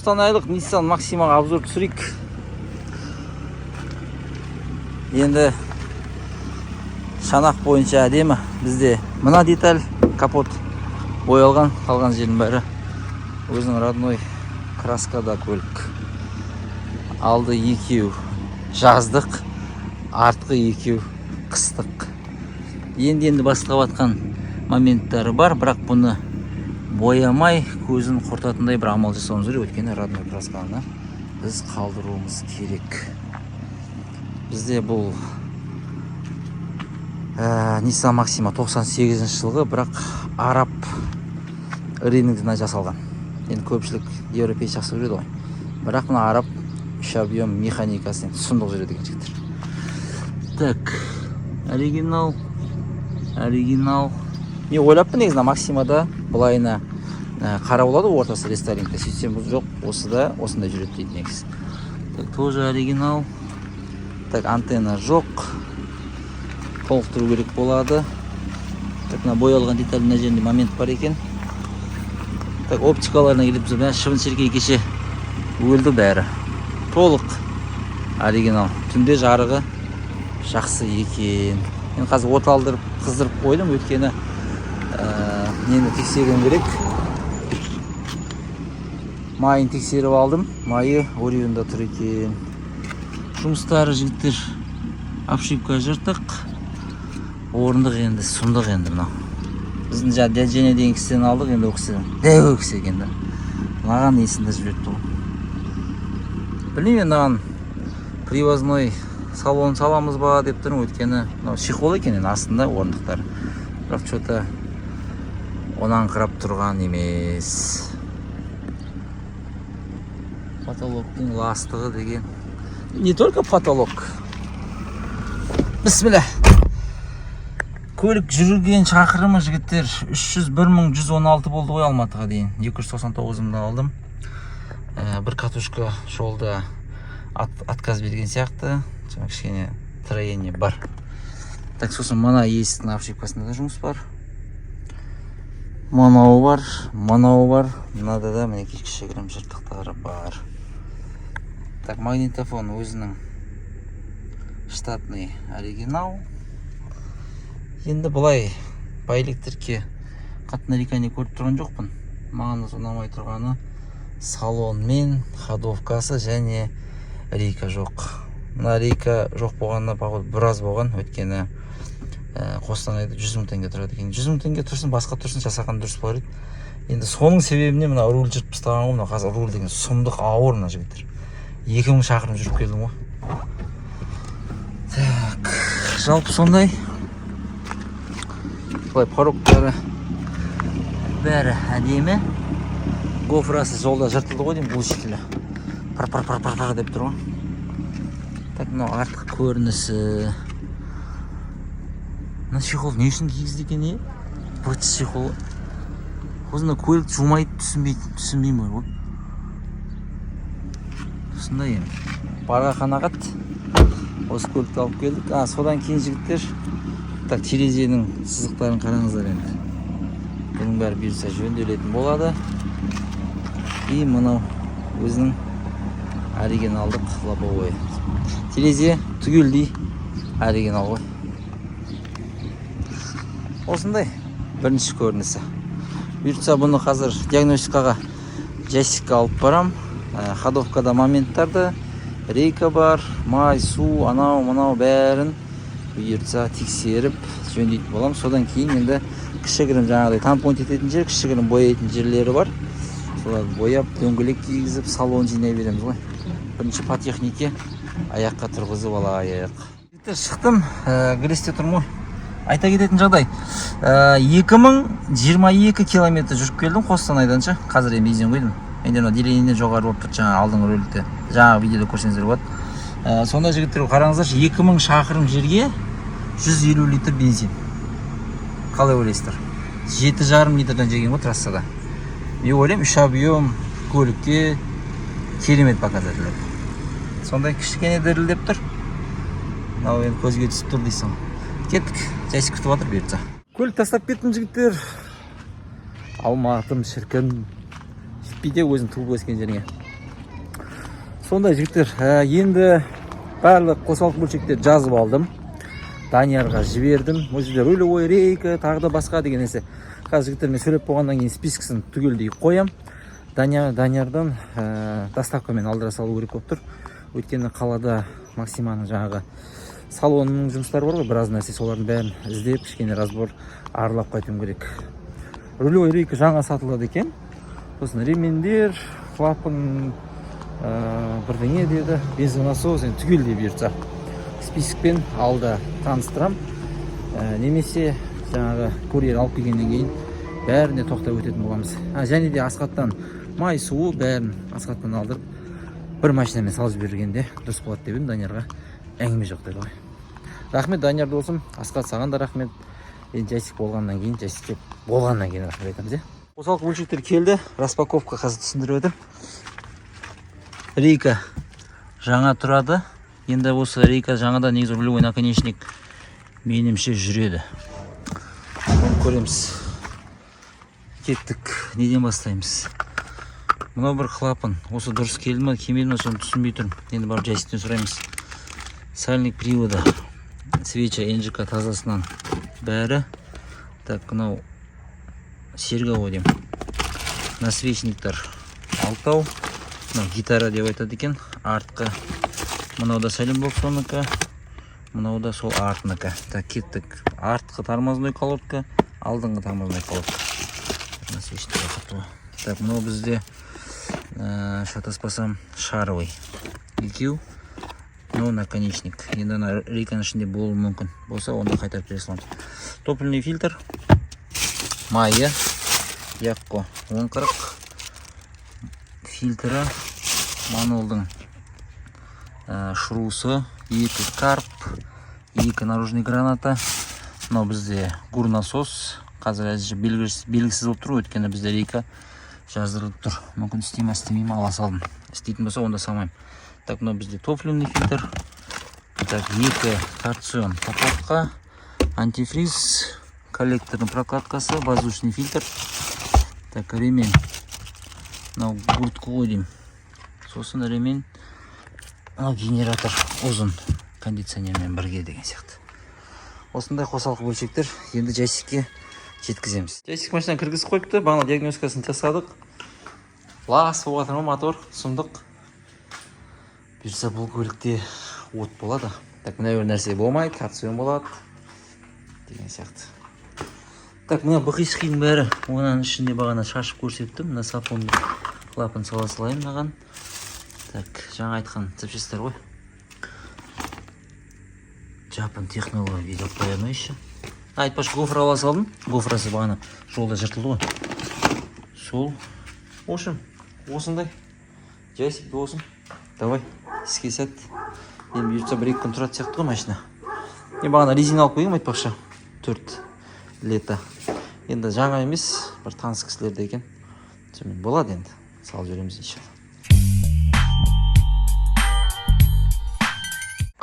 қостанайлық Nissan Maxima обзор түсірейік. Енді шанақ бойынша әдемі. Бізде мына деталь, капот боялған, қалған жердің бәрі өзінің родной краскада көлік. Алды екеу жаздық, артқы екеу қыстық. Енді бастап атқан моменттері бар, бірақ бұны боямай, көзін құртатындай бір амал жасауымыз керек, өйткені родной красканы біз қалдыруымыз керек. Бізде бұл Nissan Maxima 98 жылғы, бірақ араб рыногына жасалған. Енді көпшілік европей жақсы көреді ғой. Бірақ мына араб үш объем механикасы сұмдық жүреді екен жігіттер. Так, оригинал. Мен ойлаппын негізі Максимада былайына қара болады ортасы рестайлингте. Сөйтсем бұл жоқ, осында жүреді дейді негізі. Так, тоже оригинал. Так, антенна жоқ. Толықтыру керек болады. Так, мына боялған деталь мына жерінде момент бар екен. Так, оптикаларына келіп жүр. Шыбын шіркей кеше өлді бәрі. Толық оригинал. Түнде жарығы жақсы екен. Мен қазір оталдырып, қыздырып қойдым, өткені нені тексерген керек. Майын тексеріп алдым. Майы орионда тұр екен. Жұмыстары жігіттер, обшивка жыртық. Орындық енді, сұмдық енді мынау. Біздің дәжене деген кісіден алдық, енді өксіден. Дәу өксі екенді. Маған есінде жүреді бұл. Білмеймін, мынаған привозной салон саламыз ба деп тұрмын, өткені чехол екен астында орындықтар. Бірақ что-то онан қырап тұрған емес. Потолоктың ластығы деген. Не только потолок. Бісміллә. Көлік жүрген шақырымы жігіттер 301.116 болды ғой Алматыға дейін. 299-ымда алдым. Бір катушка жолда отказ берген сияқты. Жаңа кішкене троение бар. Так, сосын мына есіктің обшивкасында да жұмыс бар. Манау бар. Мынада да мінекей кішігірім жыртықтары бар. Так, магнитофон өзінің штатный оригинал. Енді бұлай по электрикке қатты нарекание көріп тұрған жоқпын. Маған ұнамай тұрғаны салонмен ходовкасы және рейка жоқ. Мына рейка жоқ болғанына походу біраз болған, өткені Қостанайда 100 мың теңге тұрады екен. 100 мың теңге тұрсын, басқа тұрсын жасаған дұрыс болар еді. Енді соның себебіне мына руль жырып тастаған ғой. Мына қазір руль деген сұмдық ауыр мына жігіттер. 2000 шақырым жүріп келдім ғой. Так, жалпы сондай. Бұлай порогтары бәрі әдемі. Гофрасы жолда жыртылды ғой деймін, бұл шекілі. Пар деп тұр ғой. Так, мынау артқы көрінісі. Мына чехол не үшін кигізді екен, не? Быт чехол. Осында көлік жумайды, түсінбеймін ғой. Осындай енді. Барға қанағат. Осы көлікті алып келдік. Содан кейін жігіттер. Так, терезенің сызықтарын қараңыздар енді. Бұның бәрі бұйырса жөнделетін болады. И мынау өзінің оригиналдық лобовой. Терезе түгелдей оригинал ғой. Осындай бірінші көрінісі. Бұйыртса бұны қазір диагностикаға жасикка алып барам. Ходовкада моменттарды, рейка бар, май, су, анау бәрін бұйыртса тексеріп жөндейтін болам. Содан кейін енді кішігірім жаңағыдай тампон ететін жер, кішігірім бояйтын жерлері бар. Соларды бояп, дөңгелек кигізіп, салон жинай береміз ғой. Бірінші по технике аяққа тұрғызып алайық. Шықтым, гресте тұрмын ғой. Айта кететін жағдай, 2022 километр жүріп келдім Қостанайданша. Қазір бензин қойдым. Менде делейінен жоғары болып тұр, жаңа алдыңғы рөлікте. Жаңа видеода көрсеңіздер болады. Сонда жігіттер қараңыздар, 2000 шақырым жерге 150 литр бензин. Қалай ойлайсыздар? 7,5 литрден жеген ғой трассада. Мен ойлаймын, 3 объем көлікке керемет показатель. Сондай кішкене дірілдеп тұр. Мынау енді көзге түсіп тұр дейсің. Кеттік, жайсыз күтіп жатыр бұйыртса. Көлік тастап кеттім жігіттер. Алматым шіркін. Жетпейде өзің туып өскен жеріңе. Сондай жігіттер, енді барлық қосалқы бөлшектерді жазып алдым. Даниярға жібердім. Ол жерде рулевой рейка, тағы да басқа деген нәрсе. Қазір жігіттермен сөйлеп болғаннан кейін спискісін түгелдей қоям. Даниярдан доставкамен алдыра салу керек болып тұр. Өйткені қалада Максиманың жаңағы салонның жұмыстары бар ғой, біраз нәрсе, солардың бәрін іздеп, кішкене разбор аралап қайтуым керек. Рулевой рейка жаңа сатылады екен. Сосын ремендер, клапан, бірдеңе деді, бензонасос, түгелдей бұйыртса спискпен алда таныстырам. Немесе жаңағы курьер алып келгеннен кейін бәріне тоқтап өтетін боламыз. Және де Асхаттан май суы бәрін Асхаттан алдырып бір машинамен салып жібергенде дұрыс болады деп едім. Даниярға әңгіме жоқ деді ғой. Рахмет Данияр досым, Асхат саған да рахмет. Енді жайсик болғаннан кейін, жайсик болғаннан кейін рахмет айтамыз. Қосалқы бөлшектер келді, распаковка қазір түсіндіріп едім. Рейка жаңа тұрады. Енді осы рейка жаңада негізі рулевой наконечник менімше жүреді. Оны көреміз. Кеттік. Неден бастаймыз? Мынау бір клапан. Осы дұрыс келді ме, келмеді ме, соны түсінбей тұрмын. Енді барып жайсиктен сұраймыз. Сальник привода. Свеча НЖК тазасынан бәрі. Так, мынау сергово дейм. Насвечниктер 6. Мынау гитара деп айтады екен. Артқы. Мынау да сәлем болып соныкі. Мынау да сол артыныкі. Так, кеттік. Артқы тормозной колодка, алдыңғы тормозной колодка. Так, мынау бізде шатаспасам шаровый. Екеу. Мынау наконечник. Енді рейканың ішінде болуы мүмкін. Болса, онда қайтарып бере саламыз. Топливный фильтр. Майя. Якко 1040. Фильтрі. Манолдың шрусы. 2 карп. 2 наружный граната. Мынау бізде гурнасос. Қазір әзірше белгісіз болып тұр, өйткені бізде рейка жаздырылып тұр. Мүмкін істеймін, ала салдым. Істейтін болса, онда салмайым. Так, мынау бізде топливный фильтр. Так, 2 торцион капотқа, антифриз, коллекторның прокладкасы, воздушный фильтр. Так, ремень. Мынау гуртқа қойдым. Сосын ремень. Мынау генератор ұзын кондиционермен бірге деген сияқты. Осындай қосалқы бөлшектер енді жайсикке жеткіземіз. Жайсик машинаны кіргізіп қойыпты, бағана диагностикасын жасадық. Лас болып жатыр ма мотор, сұмдық. Бұйырса бұл көлікте от болады. Так, мына бір нәрсе болмайды, торцион болады деген сияқты. Так, мына бықи-шықидің бәрі оның ішінде бағана шашып көрсеттім. Мына сапонды клапан сала салайын маған. Так, жаңа айтқан запчастар ғой. Жапон технология деп қоямын еще. Айтпаш, гофр ала салдым. Гофрасы бағана жолда жыртылды ғой. Сол. Ошым, осындай. Жайсик болсын. Давай, іске сәт. Енді бұйыртса 1-2 күн тұрады сияқты ғой машина. Енді бағана резина алып қойым айтпақша. 4 лета. Енді жаңа емес, бір таныс кісілерде екен. Сонымен болады енді. Салып жүреміз иншалла.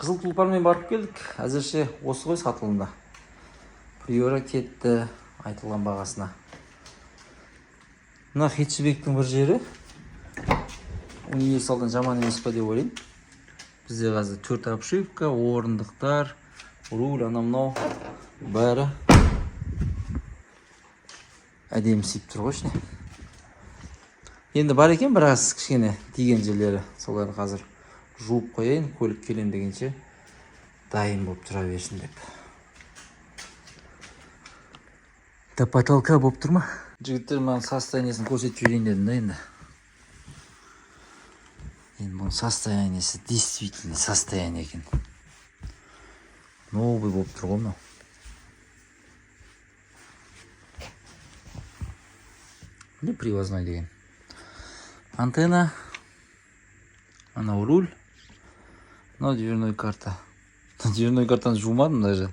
Қызыл тұлпармен барып келдік. Әзірше осы ғой сатылымда. Приора кетті айтылған бағасына. Мына хетчбектің бір жері универсалдан жаман емес па деп ойлаймын. Бізде қазір 4 обшивка, орындықтар, руль, анау бәрі әдемі сиіп тұр ғой ішіне. Енді бар екен біраз кішкене тиген жерлері. Соларын қазір жуып қояйын, көлік келем дегенше дайын болып тұра берсін деп. До потолка болып тұр ма? Жігіттер маған состояниесін көрсетіп жіберейін дедім да енді. Енді бұның состояниесі действительно состояние екен. Новый болып тұр ғой мынау. Не привозной деген. Антенна. Анау руль. Мынау дверной карта. Дверной картаны жумадым даже.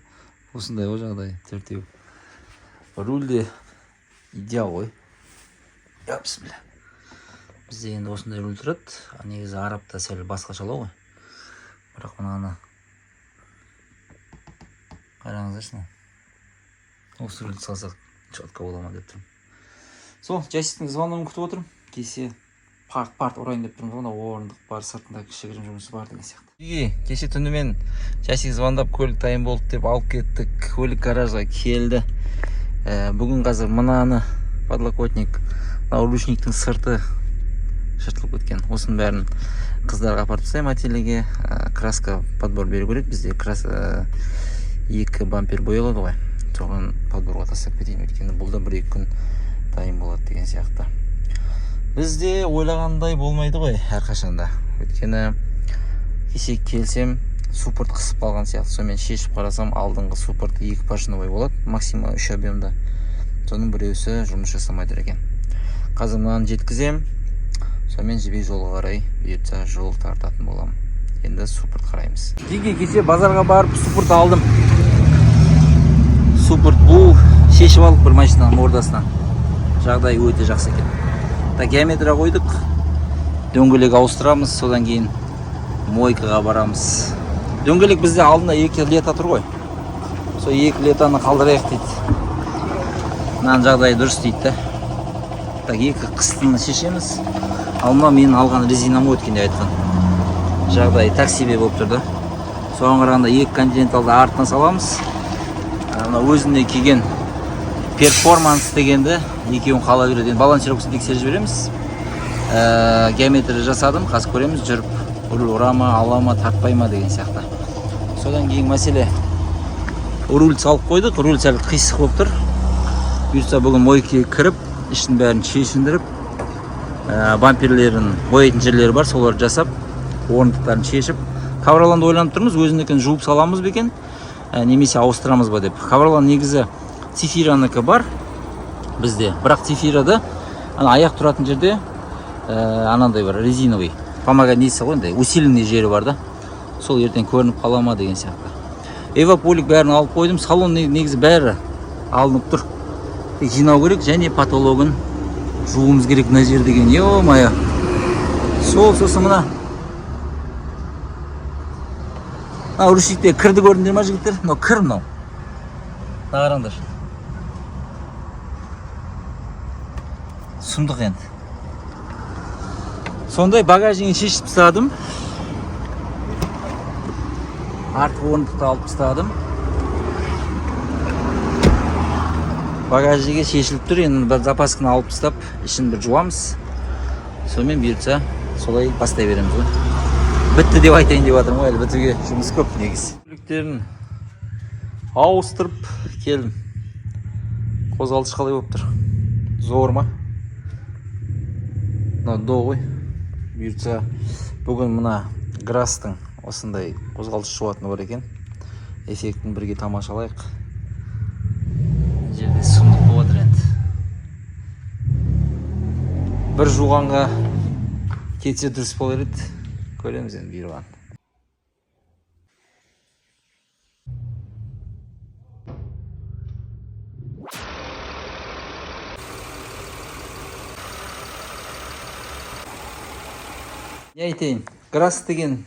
Осындай ғой жағдай, төртеу. Рульде идеал ғой. Бісміллә. Бізде енді осындай руль тұрады. Негізі арабта сәл басқашалау ғой. Бірақ мынаны қараңыздаршы. Осы рульді салсақ четко бола ма деп тұрмын. Сол, жайсиктің звоногын күтіп отырмын. Келсе парт ұрайын деп тұрмыз ғой, орындық бар, сыртында кішігірім жұмысы бар деген сияқты. Үйге кеше түні мен шәшек звондап көлік дайын болды деп алып кеттік. Көлік гаражға келді. Бүгін қазір мынаны подлокотник, ручниктің сырты шыртылып кеткен. Осының бәрін қыздарға апарып тастаймын ательеге. Краска подбор беру керек. Бізде екі бампер боялады ғой. Соған подборға тастап кетейін, өйткені бұл да 1-2 күн дайын болады деген сияқты. Бізде ойлағандай болмайды ғой әрқашанда. Өйткені кеше келсем суппорт қысып қалған сияқты. Сонымен шешіп қарасам, алдыңғы суппорт 2 поршневой болады, максимум 3 объемда. Соның біреусі жұмыс жасамайды екен. Қазір мынаны жеткізем. Сонымен жібек жолға қарай бұйыртса жол тартатын боламын. Енді суппорт қараймыз. Кеше базарға барып суппорт алдым. Суппорт бұл шешіп алып бір машинаның ордасынан. Жағдай өте жақсы екен. Геометрия қойдық. Дөңгелек ауыстырамыз, содан кейін мойкаға барамыз. Дөңгелек бізде алдында 2 лета тұр ғой. Сол 2 летаны қалдырайық дейді. Мынаның жағдайы дұрыс дейді. 2 қыстыны шешеміз. Алма менің алған резинам өткенде айтқан. Жағдайы таксибе болып тұрды. Соған қарағанда 2 континенталды артына саламыз. Өзіне келген перформанс дегенді екеуін қала береді. Балансировкасын тексеріп жібереміз. Геометрия жасадым, қазір көреміз, жүріп руль ұрама, алама, тартпайма деген сияқты. Содан кейін мәселе, руль салып қойдық, руль сәл қисық болып тұр. Бұйыртса бүгін мойкеге кіріп, ішін бәрін шешіндіріп, бамперлерін боятын жерлері бар, соларды жасап, орындықтарын шешіп. Кавроланды ойланып тұрмыз, өзіндікін жуып саламыз бекен, немесе ауыстырамыз ба деп. Кавролан негізі цифираныкі бар бізде, бірақ цифирада аяқ тұратын жерде анандай бар, резиновый. Помогать несі ғой, усиленный жері бар да. Сол ертең көрініп қалама деген сияқты. Эвополик бәрін алып қойдым. Салон негізі бәрі алынып тұр. Жинау керек және потологын жуымыз керек мына жер деген. Е-мая. Сосын мына. Ручникте кірді көрдіңдер ма жігіттер? Кір мынау. Қараңдар. Сұмдық енді. Сондай багажыңы шешіп тастадым. Артқы орындықты алып тастадым. Багажыға шешіліп тұр. Енді бір запасканы алып тастап, ішін бір жуамыз. Сонымен бұйыртса, солай бастай береміз ғой. Бітті деп айтайын деп жатырмын ғой, әлі бітуге жұмыс көп негізі. Көліктерін ауыстырып келдім. Қозғалтқыш қалай болып тұр? Зор ма? Мына до ғой. Бұйыртса бүгін мына Грастың осындай қозғалтқыш жуатыны бар екен. Эффектін бірге тамашалайық. Жерде сұмдық болып жатыр енді. Бір жуғанға кетсе дұрыс болар еді. Көреміз енді бұйырған. Не айтайын, Грасс деген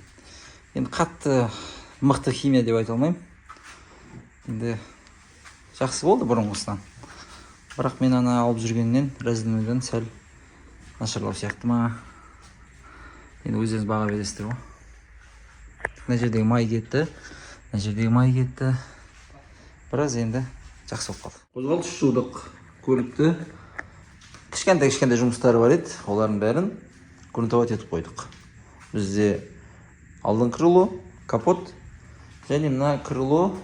енді қатты мықты химия деп айта алмаймын. Енді жақсы болды бұрынғысынан. Бірақ мен ана алып жүргеннен разделмеден сәл нашарлау сияқты ма. Енді өздеріңіз баға бересіздер ғой. Мына жердегі май кетті. Мына жердегі май кетті. Біраз енді жақсы болып қалды. Қозғалтқыш жудық көлікті. Кішкентай жұмыстары бар еді. Олардың бәрін грунтовать етіп қойдық. Бізде алдың крыло, капот және мына крыло,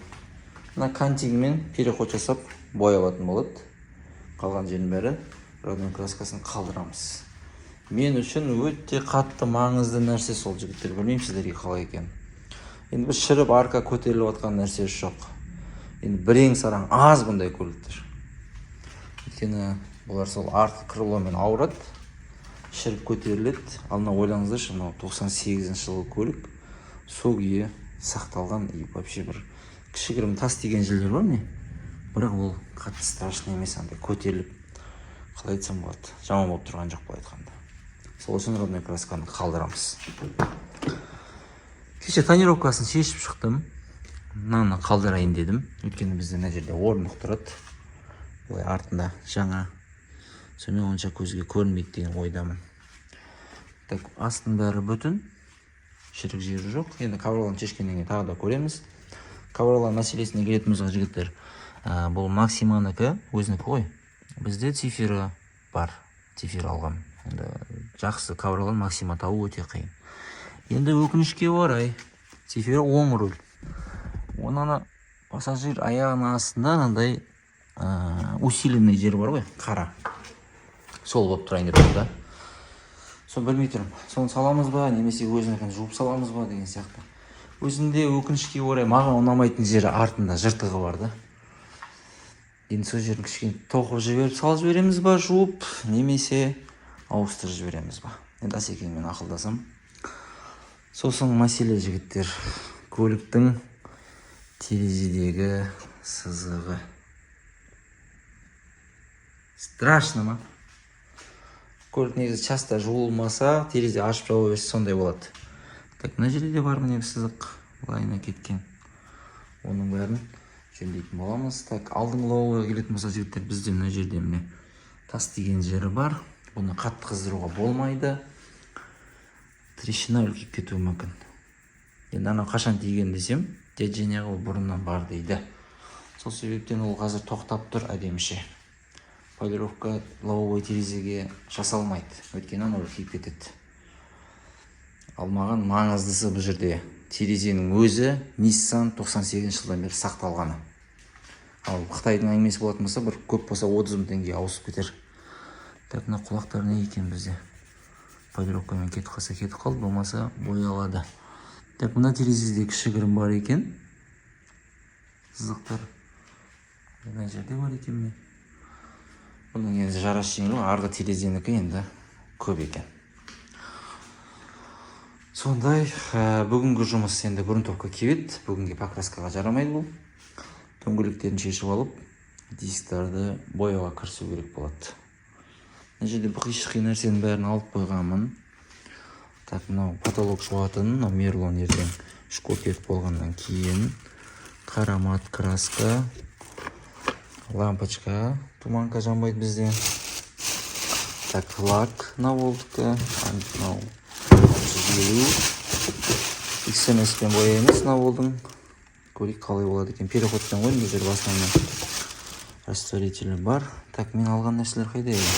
мына кантигімен переход жасап боялатын болады. Қалған жерін бәрі родной краскасын қалдырамыз. Мен үшін өте қатты маңызды нәрсе сол жігіттер. Білмеймін сіздерге қалай екен. Енді біз шіріп арка көтеріліп атқан нәрсе жоқ. Енді бірең сараң аз бұндай көліктер. Өйткені бұлар сол артқы крыломен ауырады, шіріп көтеріледі. Алдына ойлаңыздаршы, 98 жылғы көлік сол күйі сақталған. Вообще бір кішігірім тас деген жерлер бар не? Бірақ ол қатты страшный емес, андай көтеріліп, қалай айтсам болады, жаман болып тұрған жоқ былай айтқанда. Сол үшін родной красканы қалдырамыз. Кеше тонировкасын шешіп шықтым. Мынаны қалдырайын дедім. Өйткені бізде мына жерде орындық тұрады. Былай артында жаңа. Сонымен онша көзге көрінбейді деген ойдамын. Так, астың бәрі бүтін. Шірік жері жоқ. Енді ковроланы шешкеннен кейін тағы да көреміз. Ковролар мәселесіне келетін болсақ, жігіттер, бұл Максиманікі, өзінікі ғой. Бізде цифері бар. Цифер алғам. Енді жақсы ковролар Максима табу өте қиын. Енді өкінішке орай, цифері оң рөл. Онаны пассажир аяғының астында андай усиленный жер бар ғой, қара. Сол болып тұрайын деп тұрды. Соны білмей тұрмын. Соны саламыз ба, немесе өзінікін жуып саламыз ба деген сияқты. Өзінде өкінішке орай маған ұнамайтын жері артында жыртығы бар да. Енді сол жерін кішкене тоқып жіберіп, салып жібереміз ба, жуып, немесе ауыстырып жібереміз ба. Енді Асекеңмен ақылдасам. Сосын мәселе, жігіттер, көліктің терезедегі сызығы. Страшно ма? Көлік негізі часто жуылмаса, терезе ашып жауып берсе сондай болады. Так, мына жерде бар міне сызық, лайна кеткен. Оның бәрін жөндейтін боламыз. Так, алдыңғы лауға келетін болса, жігіттер, бізде мына жерде міне тас деген жері бар. Бұны қатты қыздыруға болмайды. Трещина үлкейіп кетуі мүмкін. Енді ана қашан тиген десем, дед Женяға ол бұрыннан бар дейді. Сол себептен ол қазір тоқтап тұр әдеміше. Полировка лобовой терезеге жасалмайды. Өйткені анау киіп кетеді. Ал маған маңыздысы бұл жерде терезенің өзі Nissan 98 жылдан бері сақталғаны. Ал Қытайдың әңгімесі болатын болса, бір көп болса 30 мың теңге ауысып кетер. Так, мына құлақтар не екен бізде? Полировкамен кетіп қалса кетіп қалды, болмаса боялады. Так, мына терезеде кішігірім бар екен. Сызықтар. Мына жерде бар екен ме? Бұның енді жарас жеңіл, арғы терезенікі енді көп екен. Сондай, бүгінгі жұмыс енді грунтовка кебет. Бүгінге покраскаға жарамайды бұл. Дөңгелектерін шешіп алып, дисктарды бояуға кірісу керек болады. Мына жерде қишы нәрсенің бәрін алып қойғанмын. Так, мынау потолок жуатын, мерлон ертең шкоп етіп болғаннан кейін қара мат краска, лампочка, туманка жанбайды бізде. Так, лак наволтка, мынау 350 XMS-пен бояймыз наволдың. Көрейік қалай болады екен. Переходтан қойдым, бұл жерде басынан растворителі бар. Так, мен алған нәрселер қайда еді?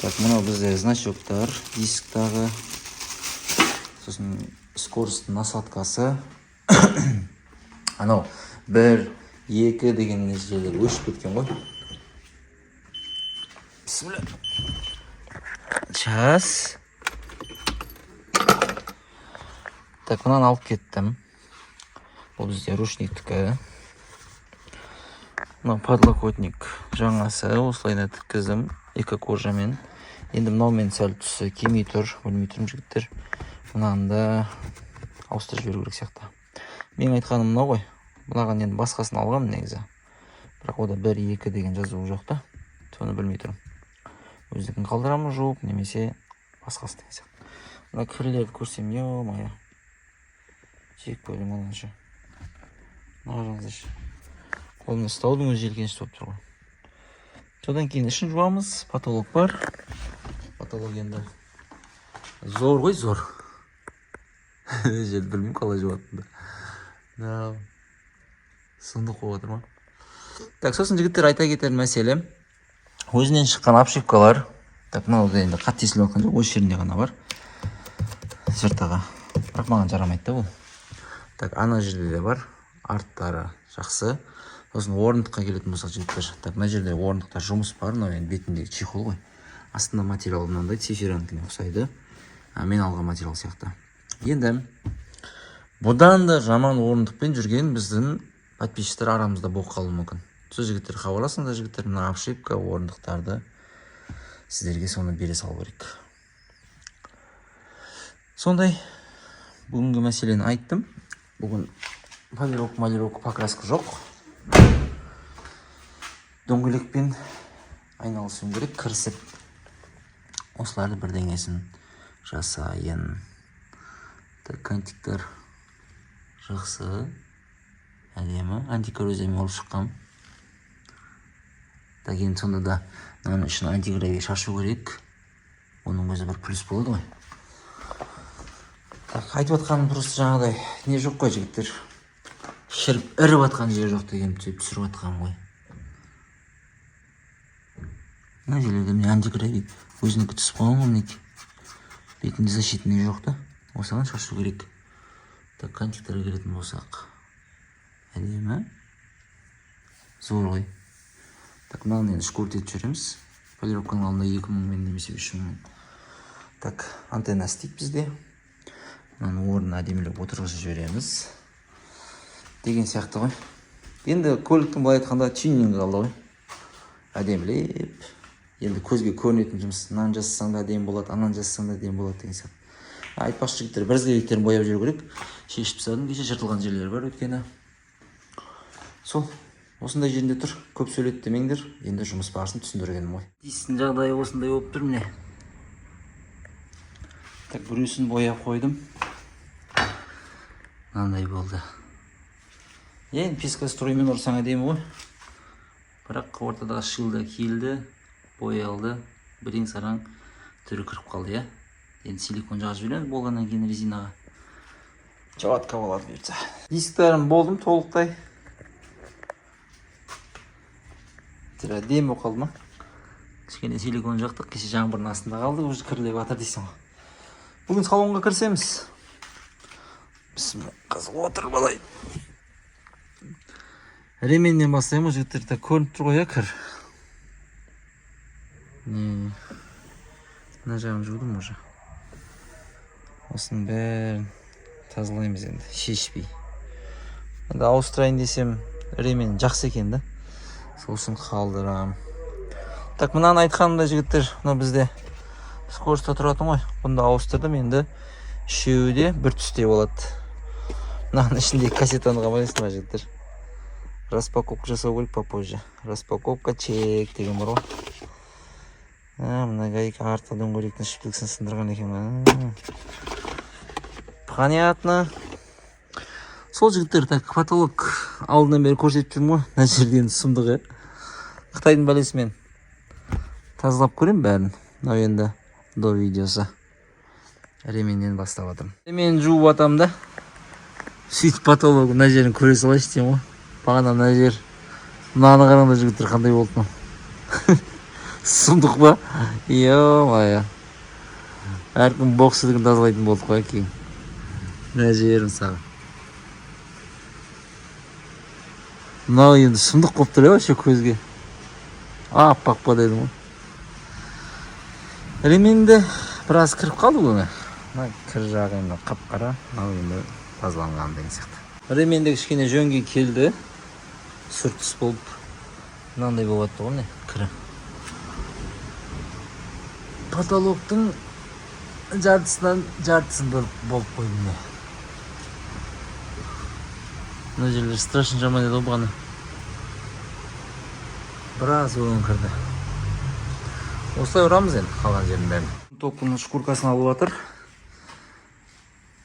Так, мынау бізде значоктар, дисктағы, сосын скоростың насадкасы. Анау 1, 2 деген жерлер өшіп кеткен ғой. Бісміллә. Час. Так, мынаны алып кеттім. Бұл бізде ручниктікі. Мынау подлокотник жаңасы, осылайына тіккіздім, эко-кожамен. Енді мынаумен сәл түсі келмей тұр, білмей тұрмын жігіттер. Мынаны ауыстырып жіберу керек сияқты. Мен айтқаным мынау ғой. Мынаған енді басқасын алғам негізі. Бірақ ода 1, 2 деген жазуы жоқ та. Соны білмей тұрмын. Өздігін қалдырамын жуып, немесе басқасы деген сияқты. Мына кірлерді көрсем, ё-мая. Жек бөлім алыншы. Нағырыңызшы. Қолымды ұстаудың өз желкенші топ тұр ғой. Содан кейін ішін жуамыз. Потолок бар. Потолок енді зор ғой, зор. Жел білмеймін қалай жуатынды. Сұндық болып отыр ма? Так, сосын жігіттер айта кетер мәселе. Өзінен шыққан обшивкалар. Так, мынау да енді қатты тесіліп жатқан жоқ. Осы жерінде ғана бар. Жыртығы. Бірақ маған жарамайды да бұл. Так, ана жерде де бар. Арттары жақсы. Сосын орындыққа келетін болсақ жігіттер. Так, мына жерде орындықтар жұмыс бар. Мынау енді бетіндегі чехол ғой. Астында материал мынандай циферанкіне ұқсайды. Мен алған материал сияқты. Енді бұдан да жаман орындықпен жүрген біздің подписчиктер арамызда болып қалуы мүмкін. Сол жігіттер хабарласыңдар, жігіттер, мына обшивка орындықтарды сіздерге соны бере салу керек. Сондай бүгінгі мәселені айттым. Бүгін полировка, покраска жоқ. Дөңгелекпен айналысуым керек, кірісіп осыларды бірдеңесін жасайын. Так, кантиктер жақсы, әдемі, антикоррозиямен алып шыққам. Так, енді сонда да мынаның үшін антигравий шашу керек. Оның өзі бір плюс болады ғой. Так, айтып жатқаным просто жаңағыдай не жоқ қой жігіттер. Шіріп іріп жатқан жер жоқ деген сөйтіп түсіріп жатқаным ғой. Мына жерлерде міне антикрейдит өзінікі түсіп қалған ғой мінекей. Бетінде защитный жоқ та. Осыған шашу керек. Так, контекторға келетін болсақ. Әдемі. Зор ғой. Так, мынаны енді шкуртетіп жүреміз. Полировканың алдында 2000 мен немесе 3000 мен. Так, антенна істейді бізде. Мынаны орнына әдемілеп отырғызып жібереміз. Деген сияқты ғой. Енді көліктің былай айтқанда тюнингі қалды ғой. Әдемілеп. Енді көзге көрінетін жұмыс. Мынаны жасасаң да әдемі болады, ананы жасасаң да әдемі болады деген сияқты. Айтпақшы жігіттер, бірізгеліктерін бояп жүру керек. Шешіп тастадым, кеше жыртылған жерлер бар өткені. Сол, осындай жерінде тұр. Көп сөйлет демеңдер. Енді жұмыс барысын түсіндіргенім ғой. Дейсін жағдайы осындай болып тұр міне. Так, біреусін бояп қойдым. Мынандай болды. Енді песка струймен ұрсаң әдемі ғой. Бірақ ортадағы шилда киілді, боялды, бірен сараң түрі кіріп қалды, я. Енді силикон жағып жібереміз, болғаннан кейін резинаға жауатқа болады берді. Дисктарым болдым толықтай. Әдемі болып қалды ма? Кішкене силикон жақтық, кеше жаңбырдың астында қалды, уже кірлеп жатыр дейсің ғой. Бүгін салонға кірсеміз. Бісміллә, қызық отыр балай. Ременнен бастаймыз, жігіттер, көрініп тұр ғой, я, кір. Мына жағын жудым уже. Осының бәрін тазалаймыз енді, шешпей. Енді ауыстырайын десем, ремен жақсы екен да. Сол үшін қалдырам. Так, мынаны айтқанымда жігіттер, мына бізде скоростта тұратын ғой. Бұнда ауыстырдым, енді үшеуі де бір түсте болады. Мынаның ішіндегі кассетаны қамайсың ба жігіттер? Распаковка жасау керек попозже. Распаковка чек деген бар ғой. Мына гайка артқы дөңгелектің шіптіліксін сындырған екен. Понятно. Сол жігіттер, так, потолок алдынан бері көрсетіп жүрмін ғой. Мына жерден сұмдығы. Қытайдың бәлесімен тазалап көрем бәрін. Мынау енді до видеосы. Ременнен бастап атырмын. Ремен жуып атам да. Сөйтіп потолок мына жерін көре салайшы деймін ғой. Бағана мына жер. Мынаны қараңдар жігіттер, қандай болды мынау. Сұмдық па? Йо-майо. Әркім боксыдығын тазалайтын болдық қой кейін. Мына жерін саған. Мынау енді сұмдық болып тұр, вообще көзге. Аппақ па дедім ғой. Ременде біраз кіріп қалды өңі. Мына кір жағы енді қап-қара. Мынау енді тазаланған деген сияқты. Ременде кішкене жөнге келді. Сүртіс болып. Мынандай болады ғой не? Кірі. Потолоктың жартысынан жартысын болып қойды міне. Мына жерлер страшно жаман еді бұғаны. Біраз өң кірді. Осылай ұрамыз енді қалған жерін бәрін. Топының шкуркасын алып жатыр.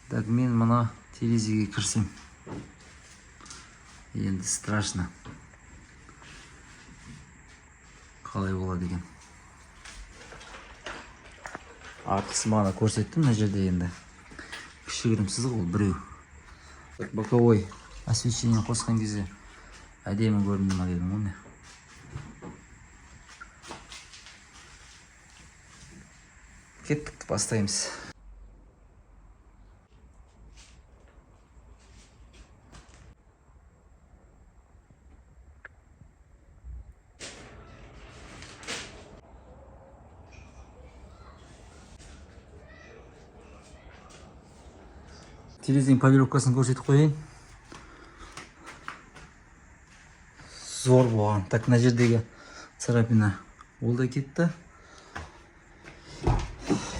Так, мен мына терезеге кірсем. Енді страшно. Қалай болады екен. Артқысы мана көрсеттім, мына жерде енді. Кішігірім сызық ол біреу. Боковой освещение қосқан кезде әдемі көрінді ма дедім ғой. Кеттік, бастаймыз. Терезенің полировкасын көрсетіп қойайын. Зор болған. Так, мына жердегі царапина ол да кетті.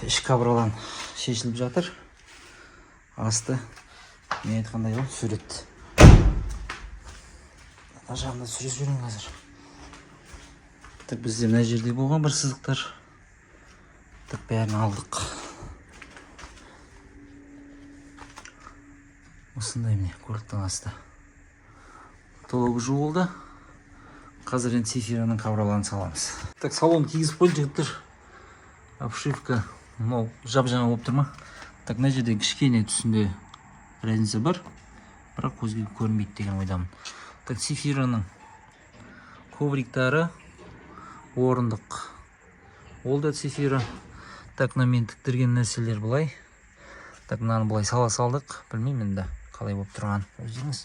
Іш қабырғалан шешіліп жатыр. Асты мен айтқандай ғой, сурет. Мына жағында сурет жүрген қазір. Так, бізде мына жерде болған бір сызықтар. Так, бәрін алдық. Осындай міне, көліктің асты. Толығы жуылды. Қазір енді цифираның қабырғаларын саламыз. Так, салон кигізіп қойды жігіттер. Обшивка, жап-жаңа болып тұр ма? Так, мына жерде кішкене түсінде разница бар, бірақ көзге көрінбейді деген ойдамын. Так, Цефираның ковриктары орындық. Ол да Цефира. Так, мына мен тіктірген нәрселер былай. Так, мынаны былай сала салдық. Білмеймін енді қалай болып тұрған. Өздеріңіз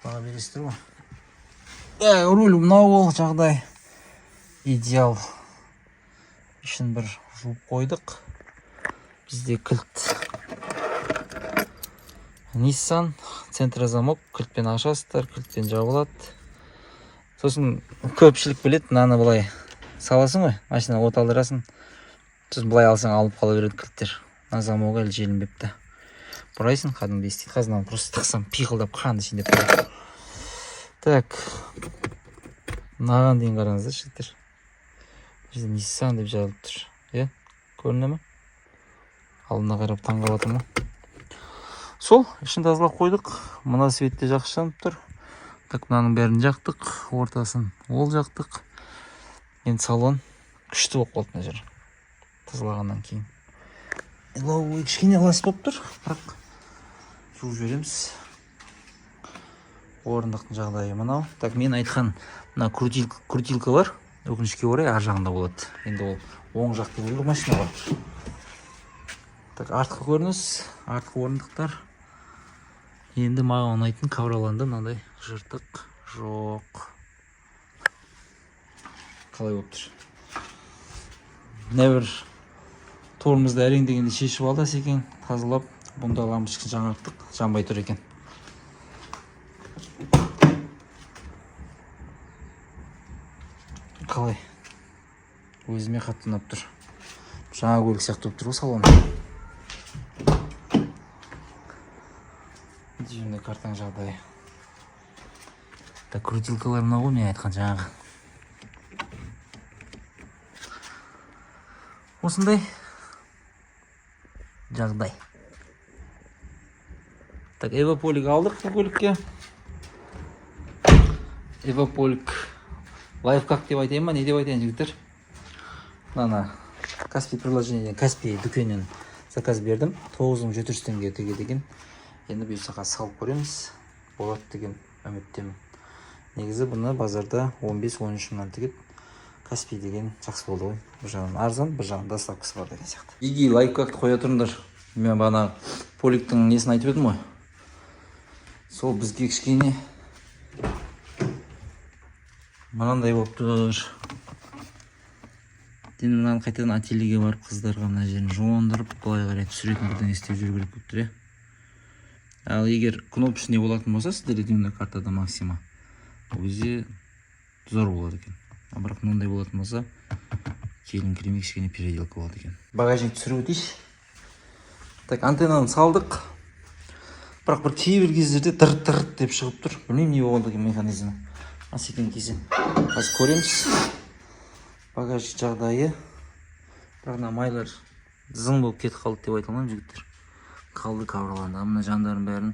баға бересіздер ғой. Руль мынау ол жағдай. Идеал. Ішін бір жуып қойдық. Бізде кілт. Nissan, центрозамок, кілтпен ашасыздар, кілтпен жабылады. Сосын көпшілік білет, мынаны былай саласың ғой, машина от алдырасын. Сосын былай алсаң алып қала береді кілттер. Мына замогы әлі желінбепті. Бұрайсын, қадымды естейді. Қазір просто тықсам, пиқылдап қанды ішінде тұрады. Так, мынаған дейін қараңыздар, жігіттер. Бізде Nissan деп жазылып тұр. Е, көріне ме? Алдына қарап таңғалып отыр ма? Сол, ішін тазалап қойдық. Мына светте жақсы жанып тұр. Так, мынаның бәрін жақтық, ортасын ол жақтық. Енді салон күшті болып қалды мына жер. Тазалағаннан кейін. Лауы кішкене лас болып тұр, бірақ жуып жібереміз. Орындықтың жағдайы мынау. Так, мен айтқан мына крутилка бар. Өкінішке орай ар жағында болады. Енді ол оң жақты болды машина бар. Так, артқы көрініс, артқы орындықтар. Енді маған ұнайтын кавраланды, мынандай жыртық жоқ. Қалай болып тұр? Нәбір торымызды әрең дегенде шешіп алды Асекең, тазалап, бұнда лампочканы жаңартық, жанбай тұр екен. Қалай? Өзіме қатты ұнап тұр. Жаңа көлік сияқты болып тұр ғой салоны. Дүйімді картаң жағдайы. Так, крутилкалар мынау ғой мен айтқан жаңағы. Осындай жағдай. Так, Эвополик алдық бұл көлікке. Эвополик лайфхак деп айтайын ба, не деп айтайын жігіттер? Мына Каспий приложениеден, Каспий дүкенінен заказ бердім. 9700 теңге деген. Енді бұйырса салып көреміз. Болады деген үміттемін. Негізі бұны базарда 15-13 мыңнан тігіп, Каспий деген жақсы болды ғой. Бір жағынан арзан, бір жағынан доставкасы бар деген сияқты. Иги лайфхакты қоя тұрыңдар. Мен бана поликтің несін айтып едім ғой. Сол бізге кішкене мынандай болып тұр. Енді мынаны қайтадан ательеге барып қыздарға мына жерін жондырып, былай қарай түсіретін бірден істеп жүру керек болып тұр, е. Ал егер кнопочный болатын болса, сіздер редимді картада максима, ол кезде зор болады екен. А бірақ мынандай болатын болса, келін кіремей кішкене переделка болады екен. Багажник түсіріп өтейші. Так, антеннаны салдық. Бірақ бір кейбір кездерде дырт деп шығып тұр. Білмеймін не болған деген механизмі. Асекең кезен. Қазір көреміз. Багажник жағдайы. Бірақ мына майлар зың болып кетіп қалды деп айта алмаймын, жігіттер. Қалды кавраланды. Мына жандарын бәрін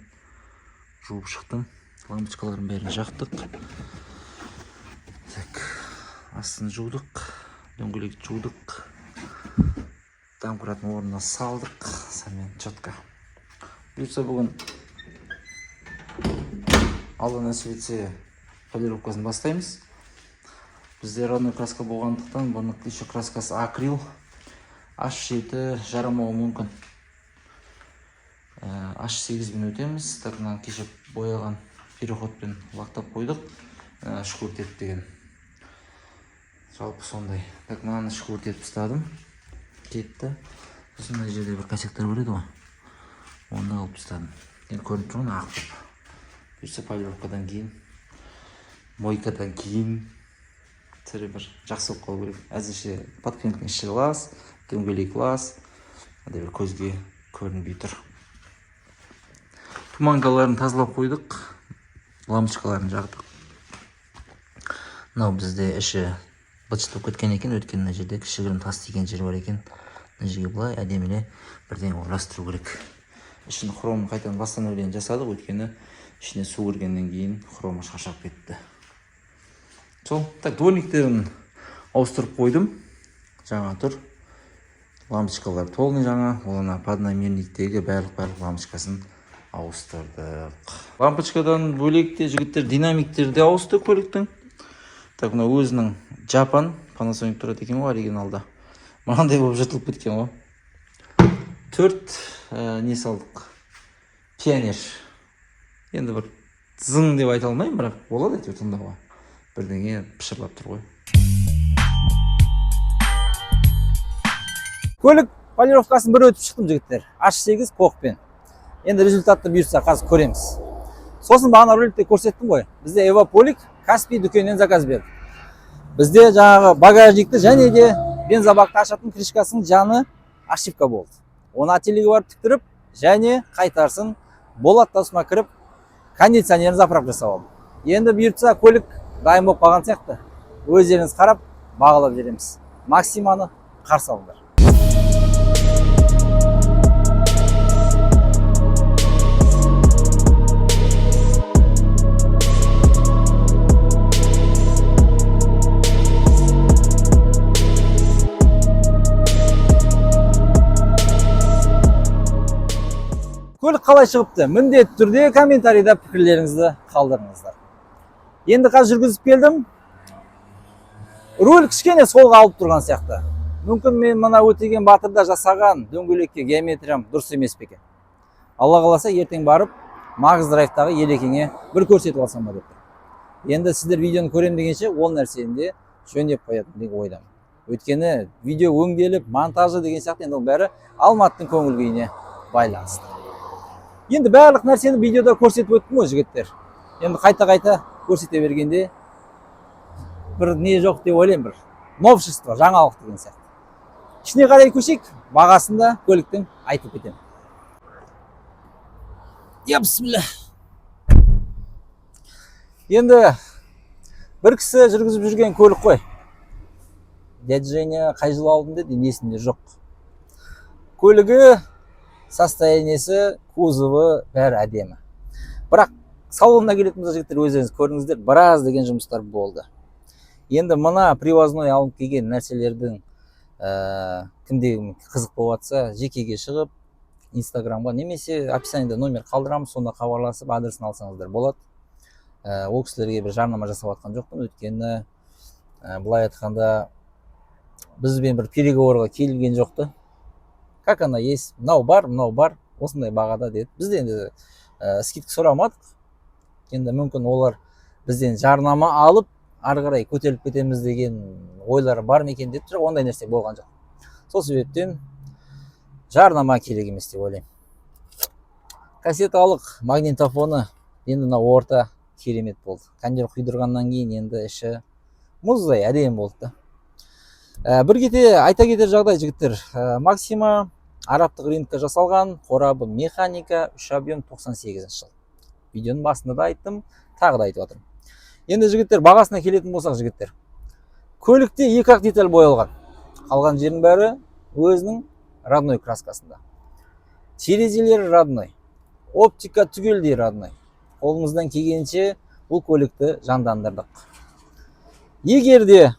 жуып шықтым. Лампочкаларын бәрін жақтық. Так, астын жудық. Дөңгелек жудық. Домкраттың орнына салдық. Сонымен четко. Бұйырса бүгін Алла нәсіп етсе полировкасын бастаймыз. Бізде родной краска болғандықтан, бұның еще краскасы акрил. H7 жарамауы мүмкін. H8-бен өтеміз. Так, кеше бояған переходпен лақтап қойдық. Шкуртеп деген. Жалпы сондай. Так, мынаны шкуртеп ұстадым. Кетті. Сосын жерде бір косяктар бар еді ғой. Оны алып ұстадым. Енді көрініп тұрған ақтып. Бұйырса полировкадан кейін, мойкадан кейін түрі бір жақсы болып қалу керек. Әзірше подкрепканың іші лас, дөңгелек лас. Бір көзге көрінбей тұр. Туманкаларын тазалап қойдық. Лампочкаларын жақтық. Мынау бізде іші бытшытып кеткен екен. Өткен мына жерде кішігірім тас тиген жер бар екен. Мына жерге былай әдеміле бірден орастыру керек. Ішін хром қайтадан восстановление жасадық. Өткені ішіне су кіргеннен кейін хромы шашап кетті. Сол, так, дворниктерін ауыстырып қойдым. Жаңа тұр. лампочкалар толный жаңа, олана поднамерниктегі барлық лампочкасын ауыстырдық. Лампочкадан бөлекте жігіттер динамиктерді ауысты көліктің. Так, мына өзінің Japan Panasonic тұрады екен ғой оригиналда. Мынандай болып жыртылып кеткен ғой. 4 не салдық? Пионер. Енді бір зың деп айта алмаймын, бірақ болады әйтеуір тыңдауға. Бірдеңе пышырлап тұр ғой. Көлік полировкасын бір өтіп шықтым жігіттер. H8 қоқпен. Енді результатты бұйырса қазір көреміз. Сосын бағана роликте көрсеттім ғой. Бізде Эвополик Каспий дүкенінен заказ берді. Бізде жаңағы багажникті және де бензобакты ашатын крышкасының жаны ошибка болды. Оны ательеге барып тіктіріп, және қайтарсын, болат тасыма кіріп, кондиционерін заправка жасап алдым. Енді бұйыртса көлік дайын болып қалған сияқты. Өздеріңіз қарап, бағалап жүреміз. Максиманы қарсы алыңдар. Көлік қалай шығыпты? Міндетті түрде комментарийда пікірлеріңізді қалдырыңыздар. Енді қазір жүргізіп келдім. Руль кішкене солға алып тұрған сияқты. Мүмкін мен мына Өтеген Батырда жасаған дөңгелекке геометриям дұрыс емес пе екен. Алла қаласа ертең барып, Магз драйвтағы елекеңе бір көрсетіп алсам ба деп тұр. Енді сіздер видеоны көрем дегенше, ол нәрсені де жөндеп қоятын деген ойдамын. Өйткені видео өңделіп, монтажы деген сияқты енді ол бәрі Алматтың көңіл күйіне байланысты. Енді барлық нәрсені видеода көрсетіп өттім ғой жігіттер. Енді қайта көрсете бергенде бір не жоқ деп ойлаймын, бір новшество, жаңалық деген сияқты. Ішіне қарай көшейік, бағасында көліктің айтып кетемін. Бисмилля. Енді бір кісі жүргізіп жүрген көлік қой. Дядя Женя қай жылы алдым деді, есімде жоқ. Көлігі, состояниесі, кузовы бәрі әдемі. Бірақ салонына келетін жігіттер өздеріңіз көріңіздер, біраз деген жұмыстар болды. Енді мына привозной алып келген нәрселердің кімде қызық болатса, жекеге шығып, инстаграмға немесе описаниеда номер қалдырамыз, сонда хабарласып, адресін алсаңыздар болады. Ол кісілерге бір жарнама жасап жатқан жоқпын, өйткені былай айтқанда бізбен бір переговорға келген жоқты. Как она есть, мынау бар, осындай бағада деді. Бізде енді скидка сұрамадық. Енді мүмкін олар бізден жарнама алып, ары қарай көтеріліп кетеміз деген ойлары бар ма екен деп тұр, ондай нәрсе болған жоқ. Сол себептен жарнама керек емес деп ойлаймын. Кассеталық магнитофоны енді мына орта керемет болды. Кондер құйдырғаннан кейін енді іші мұздай әдемі болды. Бір кете айта кетер жағдай жігіттер. Максима арабтық рынокта жасалған, қорабы механика, 3 объем 98 жыл. Видеоның басында да айттым, тағы да айтып жатырмын. Енді жігіттер бағасына келетін болсақ жігіттер. Көлікте 2-ақ деталь боялған. Қалған жердің бәрі өзінің родной краскасында. Терезелері родной. Оптика түгелдей родной. Қолымыздан келгенше бұл көлікті жандандырдық. Егер де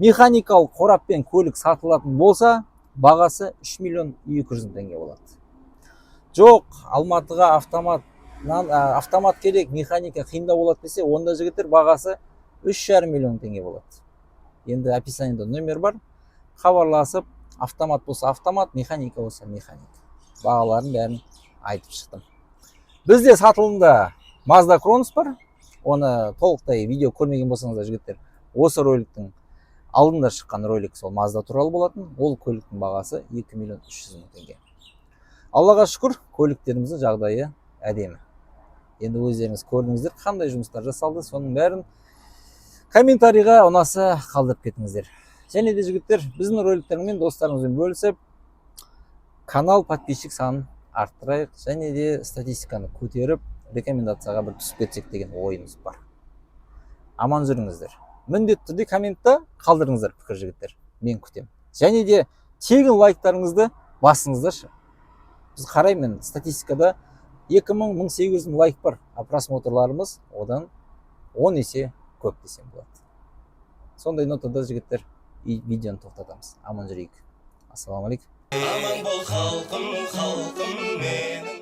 механикалық қораппен көлік сатылатын болса, бағасы 3 миллион 200 мың теңге болады. Жоқ, Алматыға автомат керек, механика қиында болады десе, онда жігіттер бағасы 3,5 миллион теңге болады. Енді описаниеда номер бар, хабарласып, автомат болса автомат, механика болса механика. Бағаларын бәрін айтып шықтым. Бізде сатылымда Mazda Cronos бар, оны толықтай видео көрмеген болсаңыздар жігіттер, осы роликтің алдында шыққан ролик сол Mazda туралы болатын, ол көліктің бағасы 2 миллион 300 мың теңге. Аллаға шүкір, көліктеріміздің жағдайы әдемі. Енді өздеріңіз көрдіңіздер, қандай жұмыстар жасалды, соның бәрін комментарийға ұнаса қалдырып кетіңіздер. Және де жігіттер, біздің роликтермен достарыңызбен бөлісіп, канал подписчик санын арттырайық, және де статистиканы көтеріп, рекомендацияға бір түсіп кетсек деген ойымыз бар. Аман жүріңіздер. Міндетті түрде комментта қалдырыңыздар пікір жігіттер. Мен күтем. Және де тегін лайктарыңызды басыңыздаршы. Біз қараймын, статистикада 2000-1800 лайк бар, а просмотрларымыз одан 10 есе көп десем болады. Сондай нотада жігіттер видеоны тоқтатамыз. Аман жүрейік. Ассалаумағалейкум. Аман бол халқым, халқым менің.